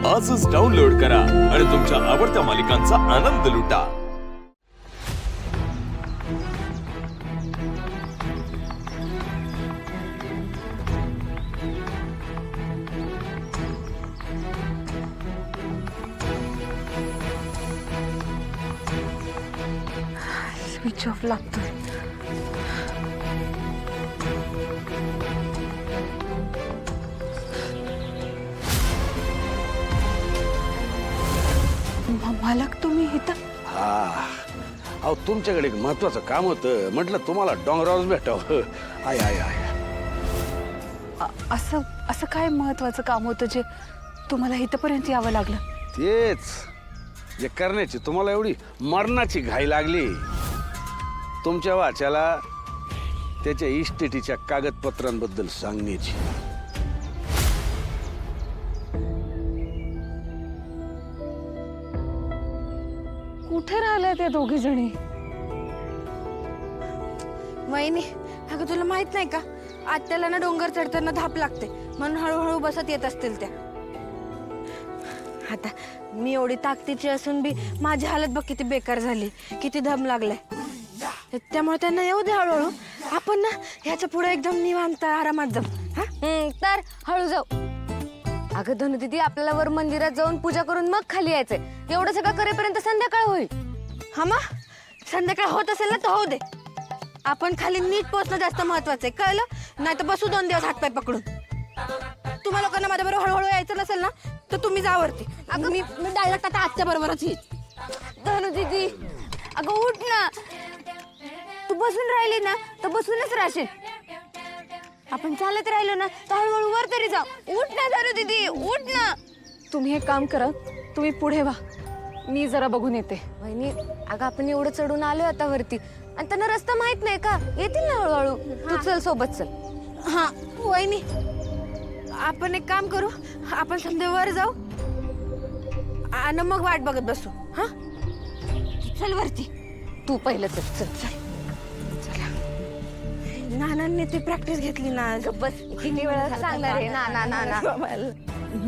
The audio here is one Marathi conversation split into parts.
आजच डाउनलोड करा आणि तुमच्या आवडत्या मालिकांचा आनंद लुटा। स्विच ऑफ लागतोय। मालक तुम्ही इथं? अहो तुमच्याकडे एक महत्वाचं काम होतं, म्हटलं तुम्हाला डोंगरावर भेटावं। आय आय आय असं असं काय महत्वाचं काम होतं जे तुम्हाला इथपर्यंत यावं लागलं? तेच जे करण्याची तुम्हाला एवढी मरणाची घाई लागली, तुमच्या वाच्याला त्याच्या इस्टेटीच्या कागदपत्रांबद्दल सांगण्याची। कुठे राहिले ते दोघी जणी? वहिनी, अगं तुला माहित नाही का, आत्याला ना डोंगर चढताना धाप लागते, म्हणून हळूहळू बसत येत असतील त्या। आता मी एवढी ताकदीची असून बी माझी हालत बघ किती बेकार झाली, किती दम लागलाय। त्यामुळे त्यांना येऊ दे हळूहळू, आपण ना ह्याच्या पुढे एकदम निवांत आरामात जाऊ। तर हळू जाऊ। अगं धनु दीदी, आपल्याला वर मंदिरात जाऊन पूजा करून मग खाली यायचंय। एवढं सगळं करेपर्यंत संध्याकाळ होईल। हा मग संध्याकाळ होत असेल ना तर होऊ दे, आपण खाली नीट पोहोचणं जास्त महत्वाचं आहे, कळलं? नाही तर बसू 2 दिवस हातपाय पकडून। तुम्हा लोकांना माझ्या बरोबर हळूहळू यायचं नसेल ना तर तुम्ही जा वरती। अगं मी डायरेक्ट आता आजच्या बरोबरच येईल। धनु दीदी, अगं उठ ना, तू बसून राहिली ना तर बसूनच राहशील। आपण चालत राहिलो ना तर हळूहळू वर तरी जाऊ। उठ ना धनु दीदी, उठ ना। तुम्ही एक काम करा, तुम्ही पुढे व्हा, मी जरा बघून येते। वहिनी, अगं आपण एवढं चढून आलोय आता वरती, आणि त्यांना रस्ता माहित नाही का? येतील ना हळूहळू। तू चल, सोबत चल। हा वहिनी, आपण एक काम करू, आपण समजा वर जाऊ आणि मग वाट बघत बसू। हा चल वरती। तू पहिलं चल चल चल। नानांनी ती प्रॅक्टिस घेतली ना, बस किती वेळा सांगणार आहे ना ना ना ना।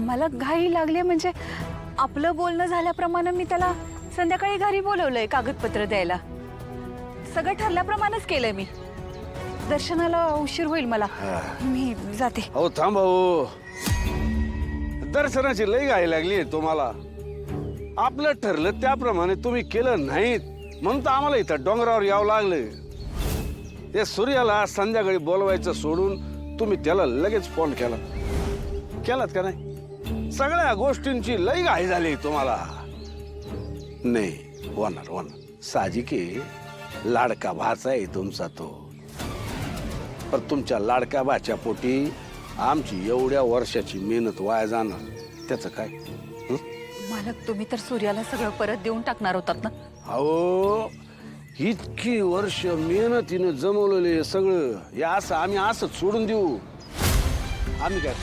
मला घाई लागली, म्हणजे आपलं बोलणं झाल्याप्रमाणे मी त्याला संध्याकाळी घरी बोलवलंय कागदपत्र द्यायला। सगळं ठरल्याप्रमाणेच केलंय मी। दर्शनाला उशीर होईल मला, मी जाते। अहो थांब, अहो दर्शनाची लई घाई लागली तुम्हाला। आपलं ठरलं त्याप्रमाणे तुम्ही केलं नाहीत, म्हणून तर आम्हाला इथं डोंगरावर यावं लागलं। ते सूर्याला संध्याकाळी बोलवायचं सोडून तुम्ही त्याला लगेच फोन केलात का नाही? सगळ्या गोष्टींची लई घाई झाली तुम्हाला। नाही होणार साहजिक आहे, लाडका भाचा आहे तुमचा तो, पण तुमच्या लाडक्या भाच्या पोटी आमची एवढ्या वर्षाची मेहनत वाया जाणार, त्याचं काय? मालक, तुम्ही तर सूर्याला सगळं परत देऊन टाकणार होतात ना? अहो इतकी वर्ष मेहनतीने जमवलेले सगळं या असं आम्ही असं सोडून देऊ? आम्ही काय